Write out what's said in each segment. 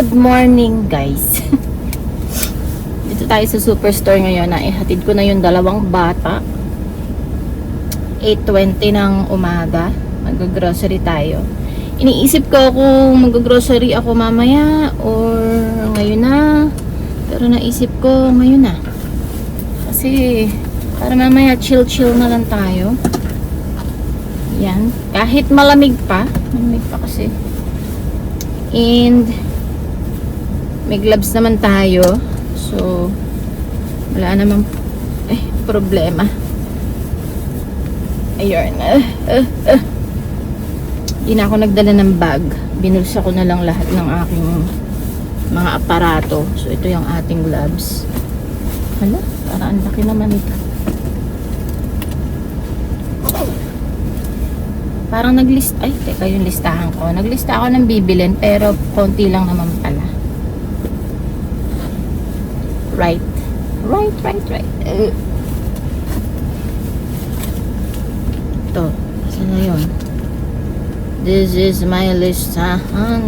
Good morning guys. Dito tayo sa superstore ngayon na ihatid ko na yung dalawang bata. 8:20 ng umaga. Mag-grocery tayo. Iniisip ko kung mag-grocery ako mamaya or ngayon na. Pero naisip ko ngayon na. Kasi para mamaya chill na lang tayo. Yan. Kahit malamig pa. Malamig pa kasi. And may gloves naman tayo. So wala namang problema. Ayun. Hindi na ako nagdala ng bag. Binulsa ko na lang lahat ng aking mga aparato. So ito yung ating gloves. Hala, parang ang laki naman ito. Parang teka, yung listahan ko. Naglista ako ng bibilin pero konti lang naman pala. Right. Ito. Saan na yun? This is my listahan.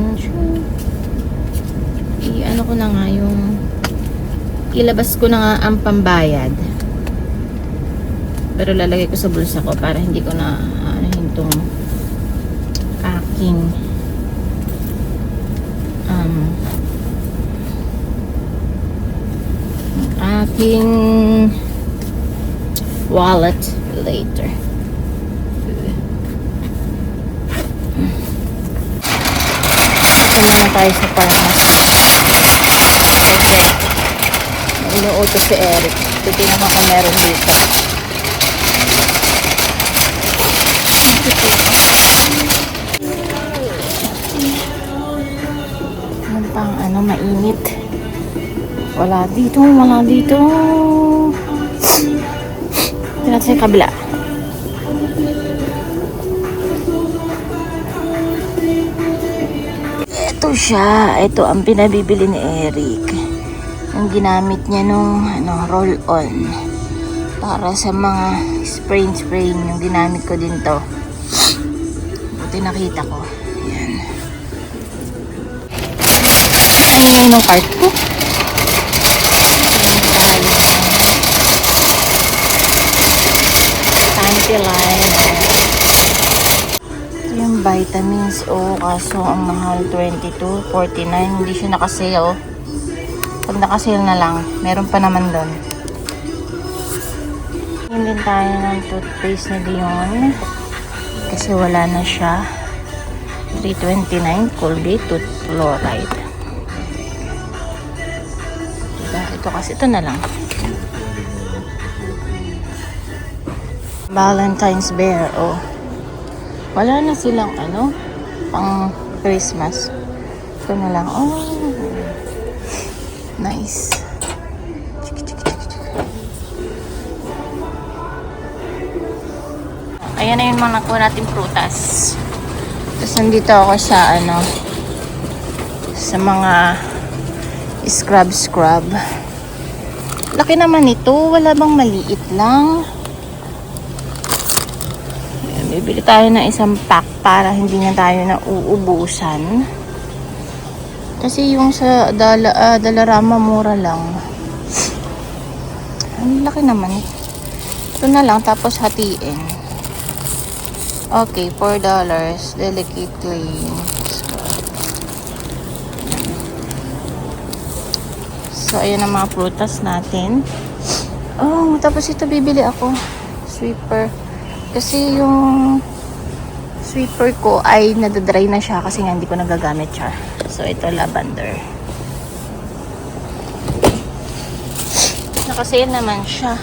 Ano ko na nga yung ilabas ko na nga ang pambayad. Pero lalagay ko sa bulsa ko para hindi ko na itong aking wallet later. Ito na tayo sa pharmacy. Okay. Inuutos si Eric. Titignan ko kung meron dito. Yan pang mainit. Wala dito. Ito natin sa kabila. Ito siya. Ito ang pinabibili ni Eric. Yung ginamit niya nung roll-on. Para sa mga spray yung ginamit ko din to. Buti nakita ko. Ayan. Ay, yung cart ko. Liner. Ito yung vitamins. Kaso ang mahal 22.49. Hindi siya nakasale. Pag nakasale na lang, meron pa naman doon. Hindi tayo ng toothpaste na Dion. Kasi wala na siya. 3.29 Colgate Tooth Fluoride. Diba? Ito kasi ito na lang. Valentine's Bear. Wala na silang pang Christmas. Ito na lang. Nice. Ayan na yung mga nakuha natin prutas. Tapos nandito ako sa sa mga scrub. Laki naman ito. Wala bang maliit lang? Bibili tayo ng isang pack para hindi na tayo na uubusan. Kasi yung sa Dalarama mura lang. Ang laki naman. Ito na lang tapos hatiin. Okay, $4. Delicate clean. So ayan ang mga prutas natin. Tapos ito bibili ako. Sweeper. Kasi yung sweeper ko ay nadadry na siya kasi nga hindi ko nagagamit siya. So ito lavender. Nakasale naman siya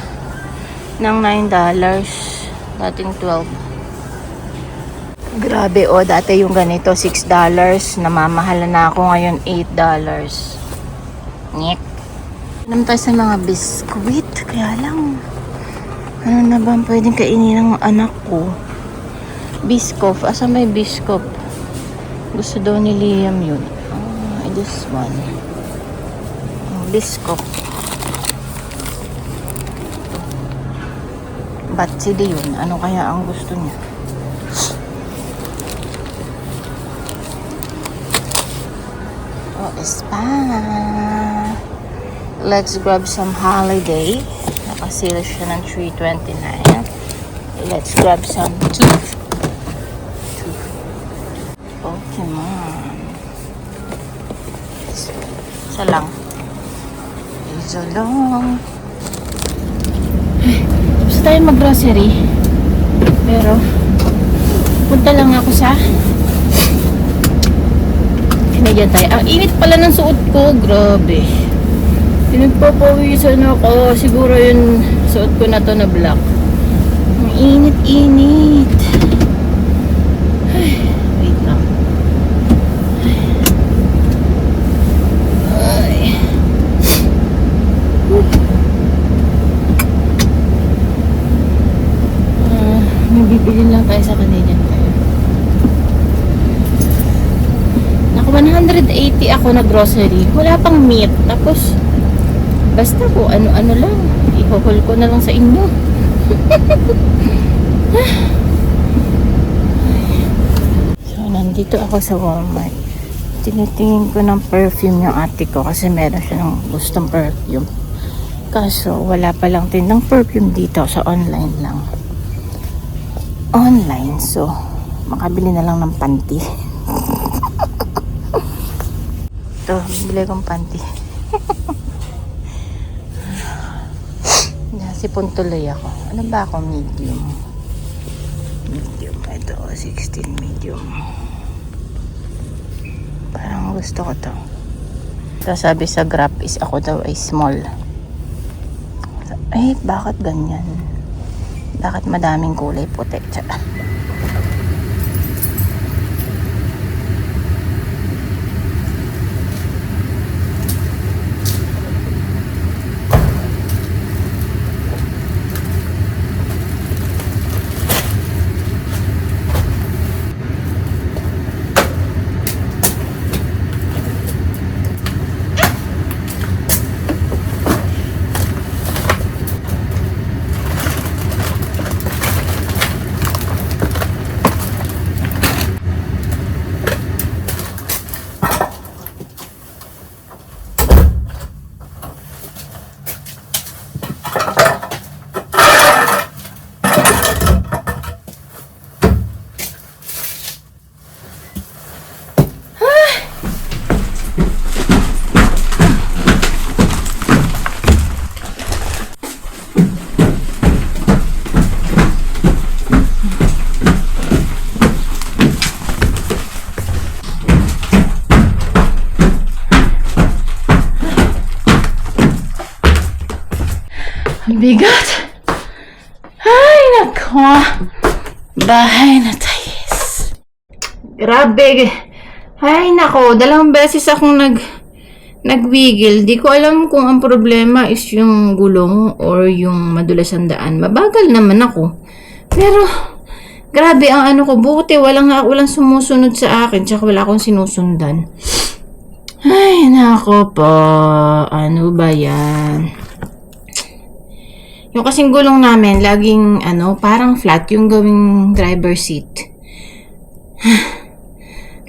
ng $9. Dating $12. Grabe dati yung ganito $6. Namamahala na ako ngayon $8. Nyek. Alam tayo sa mga biskuit. Kaya lang ano na ba ang pwedeng kainin ng anak ko? Biscoff. Asan ba yung Biscoff? Gusto daw ni Liam yun. This one. Biscoff. Batsili yun. Ano kaya ang gusto niya? Oh, spa. Let's grab some holiday. Nakasale siya ng $3.29. Let's grab some tooth. Pokemon. Isa lang. Isa lang. Gusto tayo mag-grocery. Pero, punta lang ako sa Canadian Tire. Ang init pala ng suot ko. Grabe. Pinagpapawisan ako. Siguro yung suot ko na to na black. Ang init-init. Ay, wait lang. Ay. May bibili lang tayo sa Canadian Tire. Naka 180 ako na grocery. Wala pang meat. Tapos, basta po, ano-ano lang. Ihuhol ko na lang sa inyo. So, nandito ako sa Walmart. Tinitingin ko ng perfume yung ate ko kasi meron siya ng gustong perfume. Kaso, wala palang tindang perfume dito. Sa online lang. Online. So, makabili na lang ng panty. Ito, bili kong panty. Sipon tuloy ako. Ano ba ako? Medium. Medium. Ito, 16 medium. Parang gusto ko to. Ito sabi sa graph is ako daw ay small. Eh, bakit ganyan? Bakit madaming kulay puti? Tsaka. Ang bigat. Ay, nako. Bahay na tayo. Grabe. Ay, nako. Dalawang beses akong nagwigil. Di ko alam kung ang problema is yung gulong or yung madulas ang daan. Mabagal naman ako. Pero, grabe ang ano ko. Buti walang sumusunod sa akin. Tsaka wala akong sinusundan. Ay, nako po. Ano ba yan? Yung kasing gulong namin, laging, parang flat yung gawing driver seat.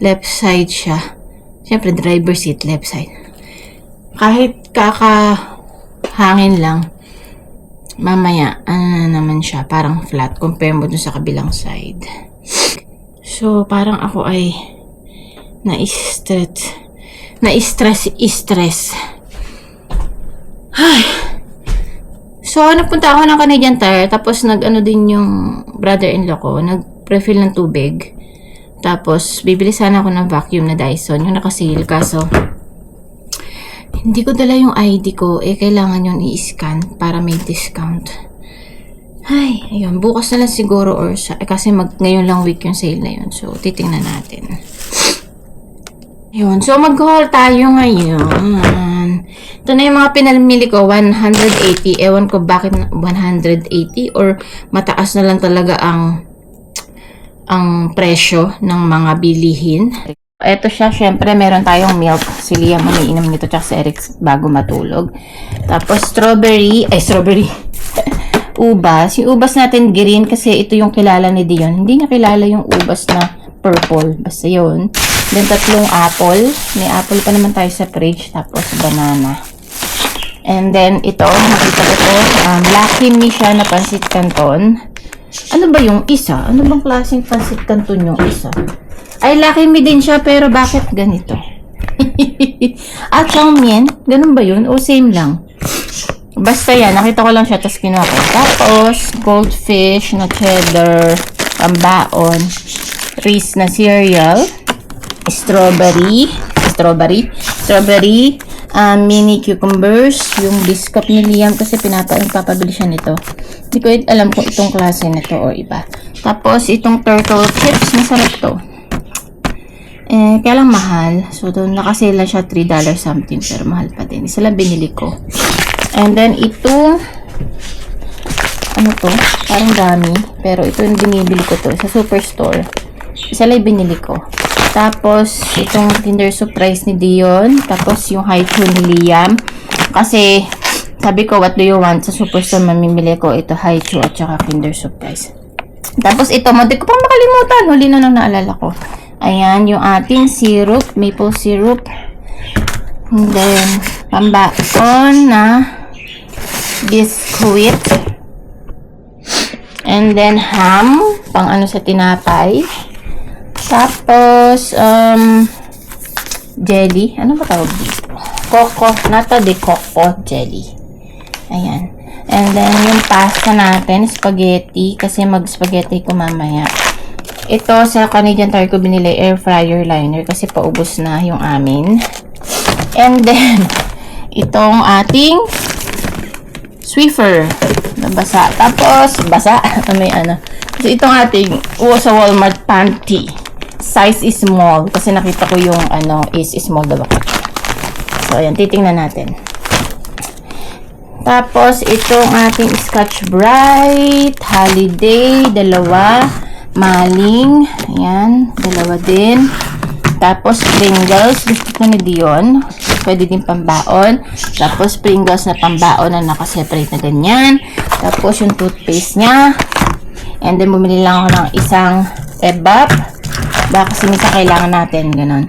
Left side siya. Siyempre, driver seat, left side. Kahit kakahangin lang, mamaya, na naman siya, parang flat, compare mo dun sa kabilang side. So, parang ako ay na-stress. Ay! So, napunta ako ng Canadian Tire, tapos din yung brother-in-law ko, nag-refill ng tubig. Tapos, bibili sana ako ng vacuum na Dyson, yung nakasil. Kaso, hindi ko dala yung ID ko, kailangan yung i-scan para may discount. Ay, ayun, bukas na lang siguro or kasi ngayon lang week yung sale na yun. So, titingnan natin. Ayun, so mag-haul tayo ngayon. Ito na yung mga pinamili ko, 180. Ewan ko bakit 180 or mataas na lang talaga ang presyo ng mga bilihin. Ito siya, syempre meron tayong milk. Si Liam umiinom nito tsaka si Eric bago matulog. Tapos strawberry. Ubas. Yung ubas natin green kasi ito yung kilala ni Dion. Hindi niya kilala yung ubas na purple. Basta yun. Then, 3 apple. May apple pa naman tayo sa fridge. Tapos, banana. And then, ito, nakita ko to. Lucky Me siya na pansit canton. Ano ba yung isa? Ano bang klaseng pansit canton yung isa? Ay, Lucky Me din siya, pero bakit ganito? At Chow Mein, ganun ba yun? O same lang? Basta yan, nakita ko lang siya, tapos kinuha ko. Tapos, goldfish na cheddar, pambaon, Reese na cereal, strawberry, mini cucumbers, yung biscuit ni Liam kasi papabili siya nito. Hindi ko alam kung itong klase nito o iba. Tapos, itong turtle chips, masarap to. Kaya lang mahal. So, doon nakasela siya $3 something, pero mahal pa din. Isa lang binili ko. And then, ito, ano to? Parang dami. Pero ito yung binibili ko to sa superstore. Isa lang binili ko. Tapos, itong Kinder Surprise ni Dion. Tapos, yung Hi-Chew ni Liam. Kasi, sabi ko, what do you want? Sa superstore, mamimili ko ito, Hi-Chew at saka Kinder Surprise. Tapos, ito, hindi ko pang makalimutan. Huli na nang naalala ko. Ayan, yung ating syrup, maple syrup. And then, pambaon na biscuit. And then, ham, pang ano sa tinapay. Tapos, jelly. Ano ba tawag dito? Nata de coco jelly. Ayan. And then, yung pasta natin, spaghetti. Kasi mag-spaghetti ko mamaya. Ito, sa Canadian Tire ko binili air fryer liner kasi paubos na yung amin. And then, itong ating Swiffer na basa. Tapos, basa. May ano. So, itong ating sa Walmart panty. Size is small. Kasi nakita ko yung ano is small daw. So, ayan. Titingnan natin. Tapos, itong ating Scotch Brite. Holiday. 2. Maling. Ayan. 2 din. Tapos, Pringles. Gusto ko ni Dion. Pwede din pambaon. Tapos, Pringles na pambaon na nakaseparate na ganyan. Tapos, yung toothpaste niya. And then, bumili lang ako ng isang ebap. Baka kasi minsan kailangan natin. Ganon.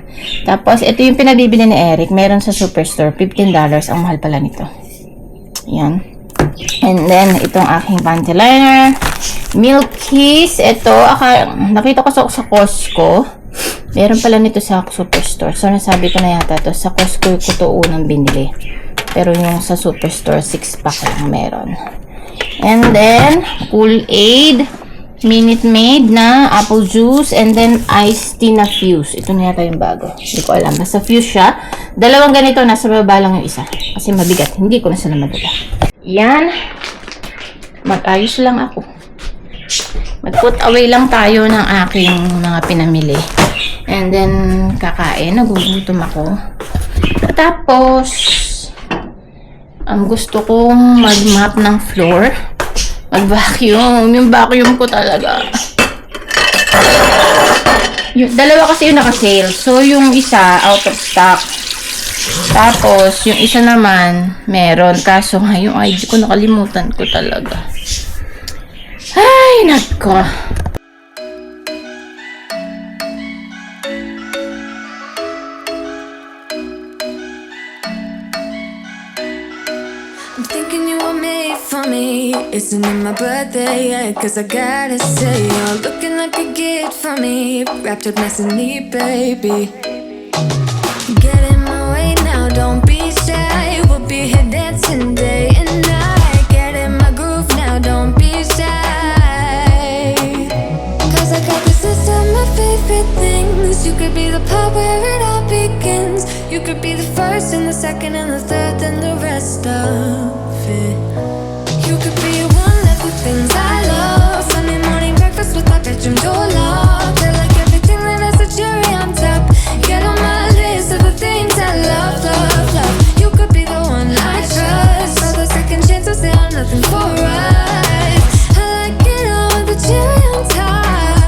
Tapos, ito yung pinabibili ni Eric. Meron sa Superstore. $15. Ang mahal pala nito. Ayan. And then, itong aking panty liner. Milkies. Ito, nakita ko sa Costco. Meron pala nito sa Superstore. So, nasabi ko na yata to. Sa Costco ko to unang binili. Pero yung sa Superstore, 6-pack lang meron. And then, Kool-Aid. Minute Maid na apple juice. And then, iced tea na Fuse. Ito na yata yung bago. Hindi ko alam. Basta Fuse siya. 2 ganito. Nasa baba lang yung isa. Kasi mabigat. Hindi ko na sila madala. Yan. Mag-ayos lang ako. Mag-put away lang tayo ng aking mga pinamili. And then, kakain. Nagugutom ako. Tapos, gusto kong mag-map ng floor. Mag-vacuum. Yung vacuum ko talaga. Yung, 2 kasi yung naka-sale. So, yung isa, out of stock. Tapos, yung isa naman, meron. Kaso nga, yung ID ko nakalimutan ko talaga. Ay, nako. I'm thinking you were made for me. Isn't it my birthday yet? Cause I gotta say, you're looking like a gift for me. Wrapped up nice and neat, baby. Get in my way now, don't be shy. We'll be here dancing day and night. Get in my groove now, don't be shy. Cause I got this list of my favorite things. You could be the part where it all begins. You could be the first and the second and the third and the rest of it. You could be one of the things I love. Sunday morning breakfast with my bedroom door locked. I like everything that has a cherry on top. Get on my list of the things I love, love, love. You could be the one I trust. All the second chances, they are nothing for us. I like it all with the cherry on top.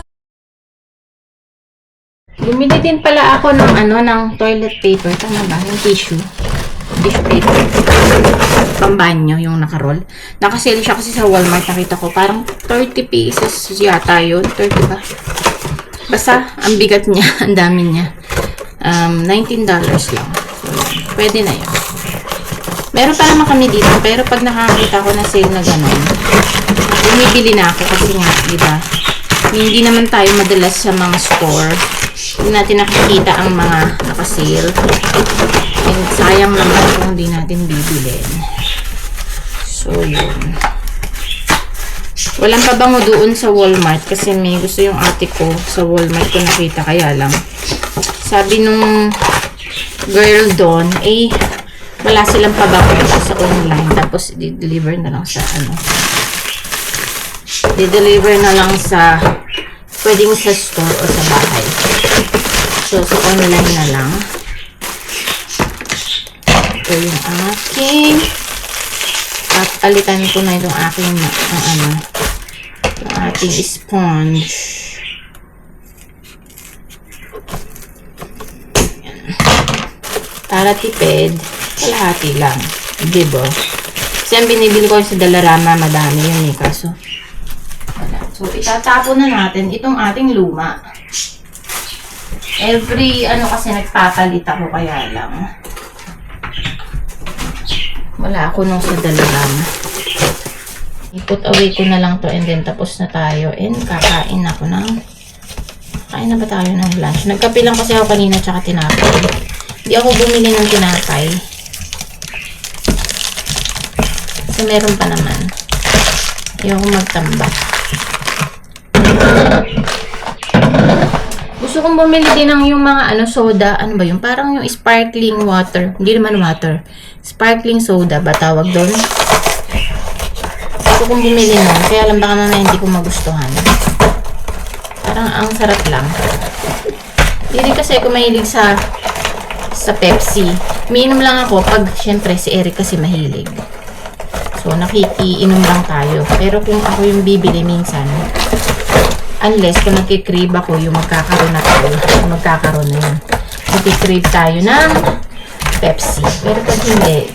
Bumili din pala ako ng ng toilet paper. Tama ba? Yung tissue paper. Pambanyo, yung naka-roll. Nakasale siya kasi sa Walmart. Nakita ko, parang 30 pieces yata yun. 30 ba? Basta, ang bigat niya. Ang dami niya. $19 lang. So, pwede na yun. Meron pa naman kami dito, pero pag nakakita ko na sale na gano'n, bumibili na ako kasi nga, di ba? Hindi naman tayo madalas sa mga store. Hindi natin nakikita ang mga nakasale. And sayang naman kung hindi natin bibilin. So, yun. Walang pabango doon sa Walmart kasi may gusto yung ate ko sa Walmart ko nakita, kaya lang. Sabi nung girl doon, wala silang pabango sa online. Tapos, di-deliver na lang sa di-deliver na lang sa pwedeng sa store o sa bahay. So, sa online na lang. Ito yung aking at alitan ko na itong aking yung ating sponge. Yan. Para tipid, kalahati lang. Diba? Kasi ang binibili ko sa Dalarama, madami yun eh. Kaso, wala. So, itatapon na natin itong ating luma. Every, kasi nagpapalit ako, kaya lang. Wala ako nung sa Dalarama. I-put away ko na lang to and then tapos na tayo. And kakain ako ng... Kain na ba tayo ng lunch? Nagkape lang kasi ako kanina tsaka tinapay. Hindi ako bumili ng tinapay. Kasi meron pa naman. Ayoko magtambak. Gusto kong bumili din ng yung mga soda. Ano ba yun? Parang yung sparkling water. Hindi naman water. Sparkling soda ba tawag doon? Gusto kong bumili nun. Kaya lang baka mamaya hindi ko magustuhan. Parang ang sarap lang. Hindi kasi ako mahilig sa Pepsi. Miinom lang ako pag syempre si Eric kasi mahilig. So nakikiinom lang tayo. Pero kung ako yung bibili minsan, unless kung nagkikrave ako, yung magkakaroon na tayo. Magkakaroon na yun. Nagkikrave tayo ng Pepsi. Pero pag hindi,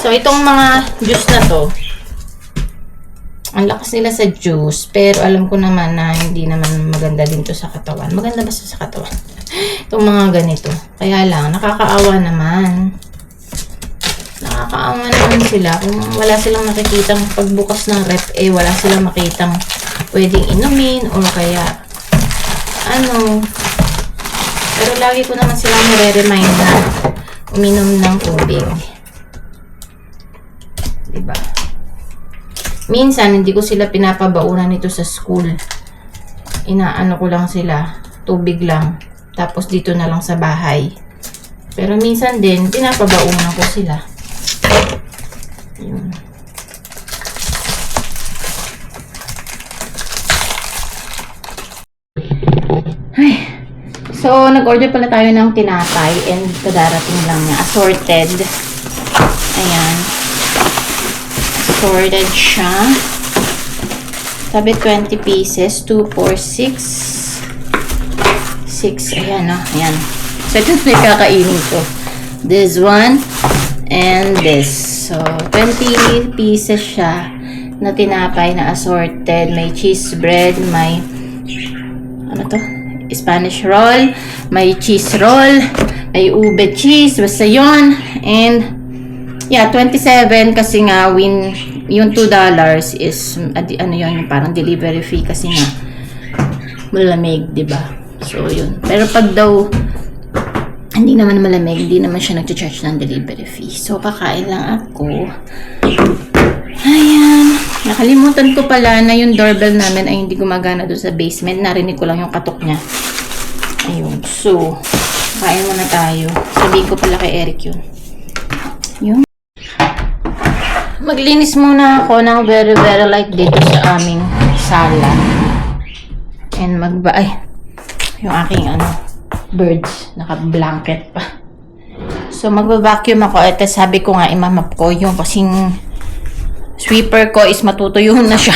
so, itong mga juice na to, ang lakas nila sa juice, pero alam ko naman na hindi naman maganda din to sa katawan. Maganda ba sa katawan? Itong mga ganito. Kaya lang, nakakaawa naman. Nakakaawa naman sila. Kung wala silang nakikitang pagbukas ng rep, wala silang makitang pwedeng inumin or kaya pero lagi ko naman silang nire-remind na uminom ng tubig. Diba? Minsan, hindi ko sila pinapabaunan nito sa school. Inaano ko lang sila, tubig lang. Tapos dito na lang sa bahay. Pero minsan din, pinapabaunan ko sila. Yun. Ay. So, nag-order pala tayo ng tinapay and kadarating lang niya. Assorted. Ayan. Assorted siya. Sabi 20 pieces. 2, 4, 6. 6. Ayan, Ayan. So, ito na kakainin ko. This one and this. So, 20 pieces siya na tinapay na assorted. May cheese bread, may Spanish roll, may cheese roll, may ube cheese, basta yun. And, yeah, 27 kasi nga, yung $2 is, yun, parang delivery fee kasi nga, malamig, diba? So, yun. Pero pag daw, hindi naman malamig, hindi naman siya nag-charge ng delivery fee. So, kakain lang ako. Ayan. Nakalimutan ko pala na yung doorbell namin ay hindi gumagana doon sa basement. Narinig ko lang yung katok niya. Ayun. So, kain muna tayo. Sabihin ko pala kay Eric yun. Yun. Maglinis muna ako ng very, very light dito sa aming sala. And yung aking birds. Naka-blanket pa. So, magba-vacuum ako. Ito sabi ko nga, imamap ko yung kasing sweeper ko is matutuyo na siya.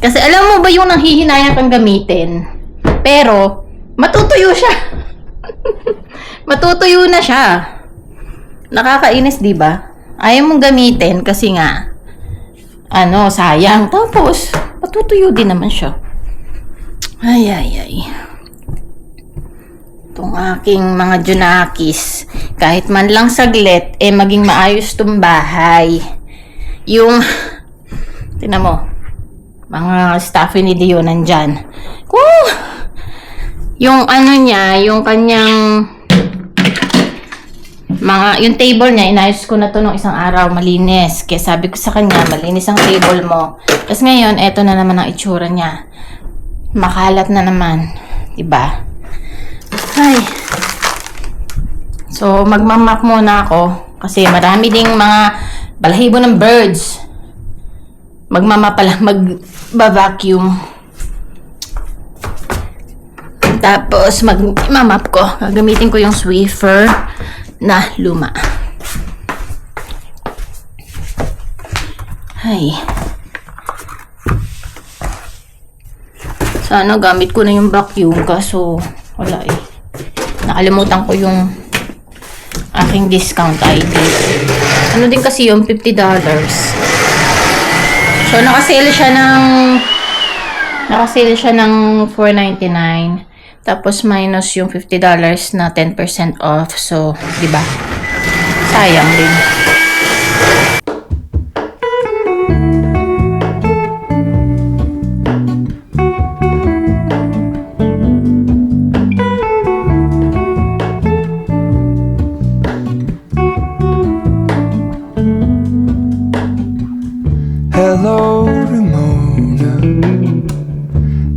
Kasi alam mo ba yung nanghihinayang kang gamitin? Pero, matutuyo siya. Matutuyo na siya. Nakakainis, di ba? Ayaw mong gamitin kasi nga, sayang. Tapos, matutuyo din naman siya. Ay, ay, ay. Itong aking mga Junakis, kahit man lang saglit, maging maayos tong bahay. Yung, tingnan mo, mga staff ni Dio nandyan. Yung ano niya, yung kanyang yung table niya, inayos ko na to nung isang araw, malinis. Kaya sabi ko sa kanya, malinis ang table mo. Tapos ngayon, eto na naman ang itsura niya. Makalat na naman. Diba? Ay. So, magmamap muna ako. Kasi marami ding mga balahibo ng birds. Magmamap pala, mag-vacuum. Tapos, magmamap ko. Gagamitin ko yung Swiffer na luma. Ay. Sana gamit ko na yung vacuum kaso wala eh. Nakalimutan ko yung aking discount ID. Ano din kasi yung $50. So nakasale siya ng $4.99. Tapos minus yung $50 na 10% off. So, di ba? Sayang din. Hello, Ramona.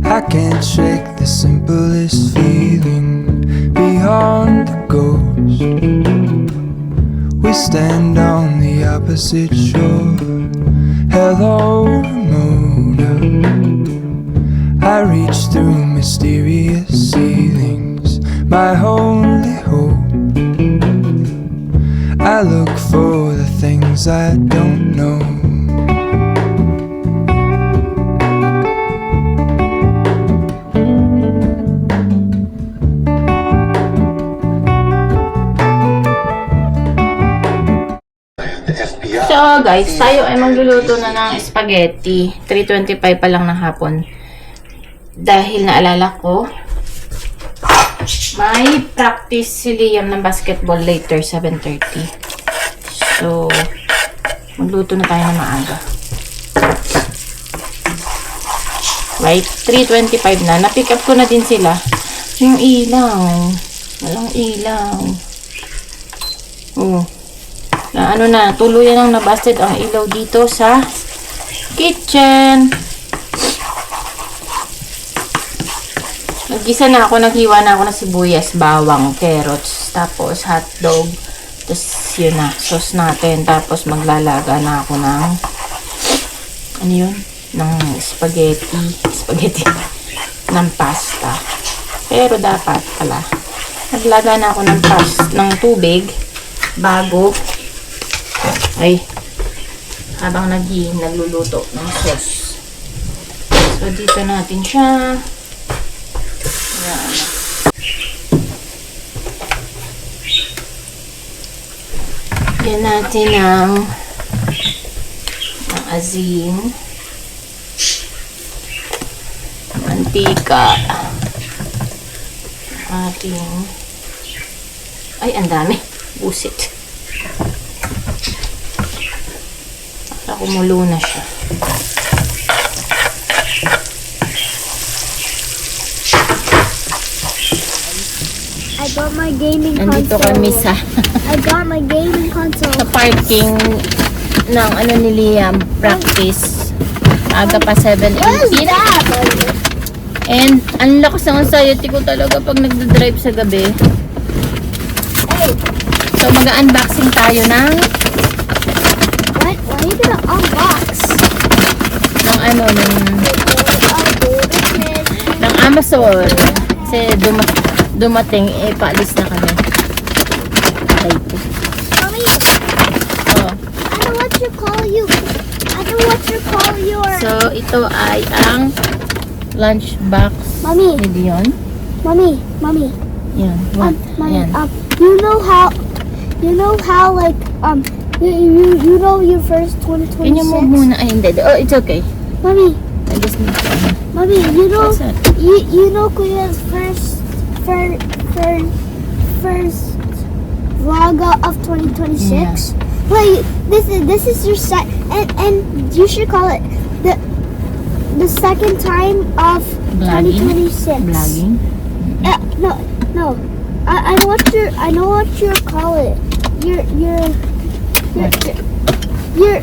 I can't shake the simplest feeling beyond the ghost. We stand on the opposite shore. Hello, Ramona. I reach through mysterious ceilings, my only hope. I look for the things I don't know. So guys, tayo ay magluluto na ng spaghetti. 3:25 pa lang ng hapon. Dahil naalala ko, may practice si Liam ng basketball later, 7:30. So, magluto na tayo ng maaga. Right? 3:25 na. Na-pick up ko na din sila. Yung ilaw. Walang ilaw. Oh. Na ano na, tuluyan ang nabasted ang ilaw dito sa kitchen. Naggisa na ako, naghiwa na ako ng sibuyas, bawang, carrots, tapos hotdog. Tapos yun na, sauce natin. Tapos maglalaga na ako ng ano yun? Ng spaghetti ng pasta. Pero dapat pala naglaga na ako ng tubig bago habang nagluluto ng sauce. So, dito natin siya. Ayan. Yan natin ng asin, mantika, ating, ang dami. Busit. Kumulo na siya. I got my gaming Nandito console. kami sa I got my gaming console. sa parking ng ano ni Liam, practice. Aga pa 7:18. And ang lakas ng anxiety ko talaga pag nagda-drive sa gabi. So mag-unboxing tayo ng What? Why are you gonna unbox? ng ano ng Amazon. Kasi dumating, paalis na kami. Mommy, Oh. I know what you call your. So ito ay ang lunchbox Mommy, ni Dion. mommy. Yan. What? Mommy, Yan. you know how like you know your first Can you 2026. move muna? Ay, hindi. Oh, it's okay. Mommy, I just need to Mommy, you know, What's that? you know Kuya's first vlog of 2026. Like this is your set, and you should call it the second time of Vlogging? 2026. Vlogging? No. I know what you call it. Your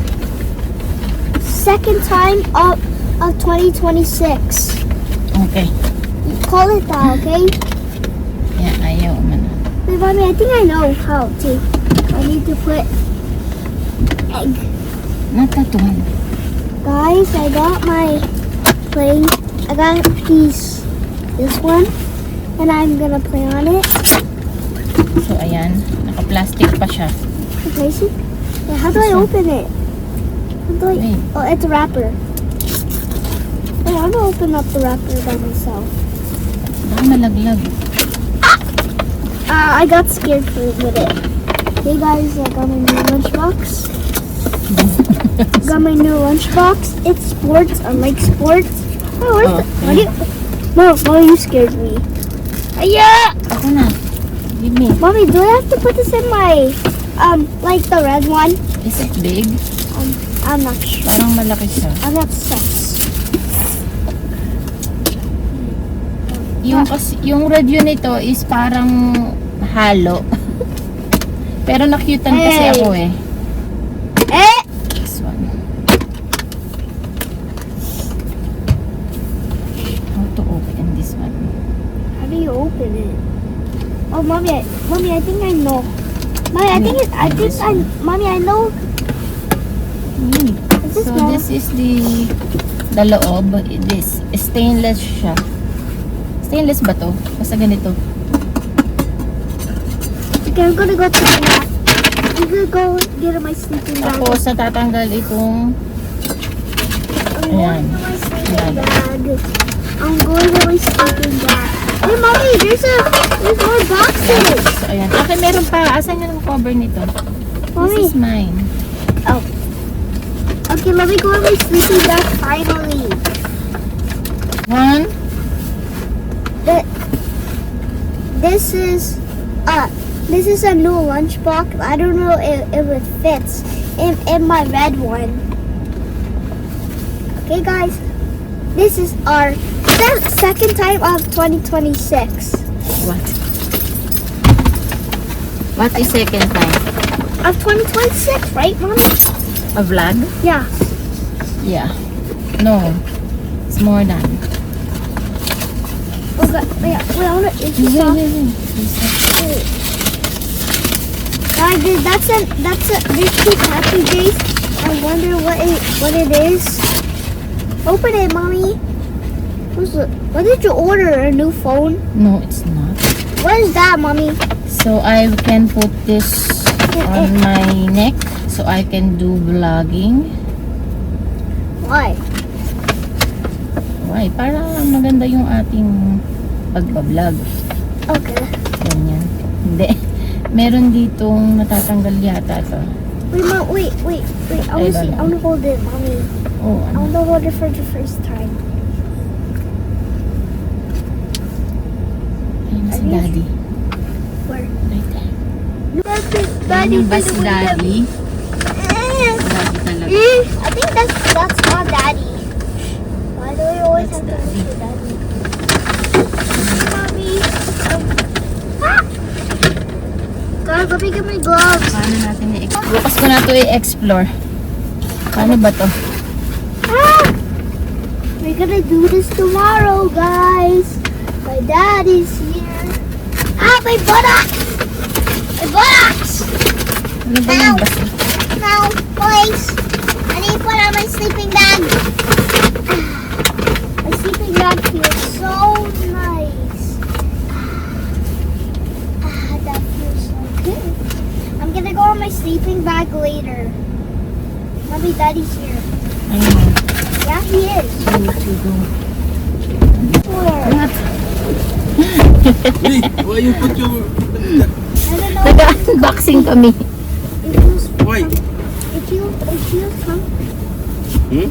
second time of 2026. Okay. Call it that, okay? Yan, ayaw man. Wait, Mommy, I think I know how to. I need to put egg. Not that one. Guys, I got my plane. I got a piece. This one. And I'm gonna play on it. So, ayan. Naka-plastic pa siya. Okay, see? Wait, how do I open it? How do I... Wait. Oh, it's a wrapper. Wait, I'm gonna open up the wrapper by myself. Baka malaglag. I got scared with it. Hey guys, I got my new lunchbox. Got my new lunchbox. It's sports, unlike sports. Oh, where's Okay. No, you scared me. Yeah! Ako na. Give me. Mommy, do I have to put this in my, like the red one? Is it big? I'm not sure. Parang malaki siya. I'm obsessed. Yung review nito is parang halo. Pero nakyutan kasi Hey. ako eh. Eh! This one. How to open this one? How do you open it? Oh, Mommy, I think I know. Mommy, Mommy, I know. Is this So small? this is the loob. This stainless siya. Stainless ba to? Basta ganito. Okay, I'm gonna go to the lab. I'm gonna go get my sleeping bag. Tapos natatanggal itong I'm ayan. going to my sleeping Bag. bag. I'm going to my sleeping bag. Hey, Mommy, there's more boxes. So ayan. Okay, meron pa. Asan yung cover nito? Mommy. This is mine. Oh. Okay, let me go to my sleeping bag finally. One. This is a new lunchbox. I don't know if it fits in my red one. Okay, guys, this is our second time of 2026. What? What is second time? Of 2026, right, Mommy? A vlog? Yeah. Yeah. No. It's more than. Oh, but wait, I wanna. Is this off? Wait. Guys, there's two packages. I wonder what it is. Open it, Mommy. What did you order? A new phone? No, it's not. What is that, Mommy? So I can put this on my neck so I can do vlogging. Why? Why? Para maganda yung ating pagbablog. Okay. Ganyan. Hindi. Meron ditong natatanggal yata to. Wait, Mom. Wait. I I wanna see. don't I wanna hold it, Mommy. Oh, I wanna hold it for the first time. ayun si Daddy. Where? Right there. Daddy, Yung bus Daddy. Eh. Daddy talaga. I think that's not Daddy. Why do we always That's have to Daddy. look for Daddy? Mommy. Ah! Guys, let me get my gloves. Paano natin i-explore? Bukas ko na to i-explore. Paano ba to? Ah! We're gonna do this tomorrow, guys. My daddy's here. Ah, my buttocks! My buttocks! Ano ba yung bus? Now, boys, I need to put on my sleeping bag. My sleeping bag feels so nice. That feels so good. I'm gonna go on my sleeping bag later. Mommy, Daddy's here. Ayun. Yeah, he is. Where? What? Hey, why you put your... I don't know. Nag-unboxing kami. It feels. Why? It feels comfortable. Hmm?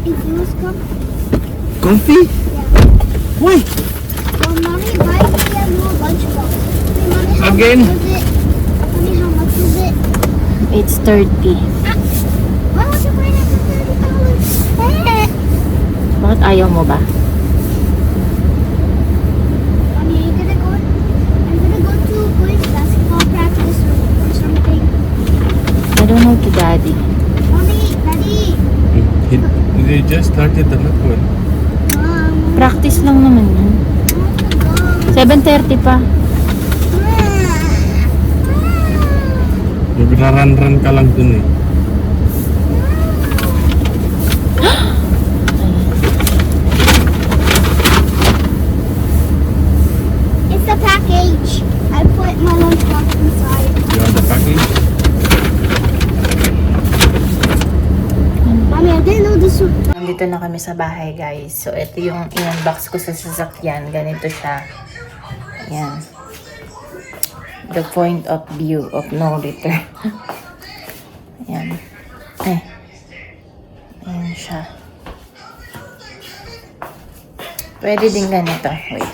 It feels comfortable. Comfy? Why? Well, mommy buy me a little lunchbox. Hey, mommy, how Again? much was it? Mommy, how much was it? It's 30. Why was you buying it for $30? Bakit ayaw mo ba? Mommy, are you gonna go? I'm gonna go to boys basketball practice or something. I don't know to daddy. Mommy, daddy. They just started the hot one. Mom, Practice lang naman yun. I want to go. 7:30 pa. Nagra-run ka lang dun eh. It's the package. I put my lunchbox inside. You want the package? Mommy, I didn't know this was. Nandito na kami sa bahay, guys. So, ito yung in-unbox ko sa sasakyan. Ganito siya. Ayan. The point of view of no return. Ayan. Ayan siya. Pwede din ganito. Wait.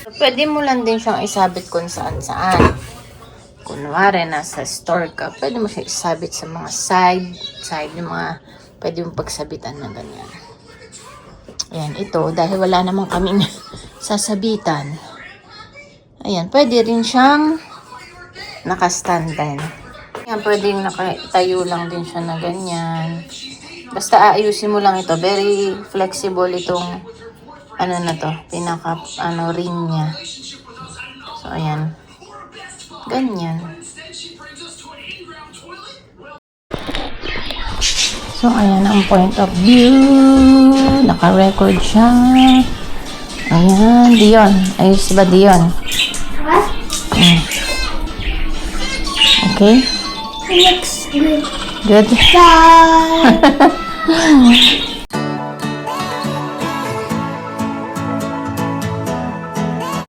So, pwede mo lang din siyang isabit kung saan-saan. Kunwari, nasa store ka, pwede mo siya isabit sa mga side yung mga pwede mong pagsabitan na ganyan. Ayan, ito, dahil wala namang kaming sasabitan. Ayan, pwede rin siyang nakastand din. Ayan, pwedeng nakatayo lang din siya na ganyan. Basta aayusin mo lang ito. Very flexible itong ano na to, pinaka ring niya. So, ayan. Ganyan. So, ayan ang point of view. Naka-record siya. Ayan, Dion. Ayos ba, Dion? What? Okay? It looks good. Good? Bye.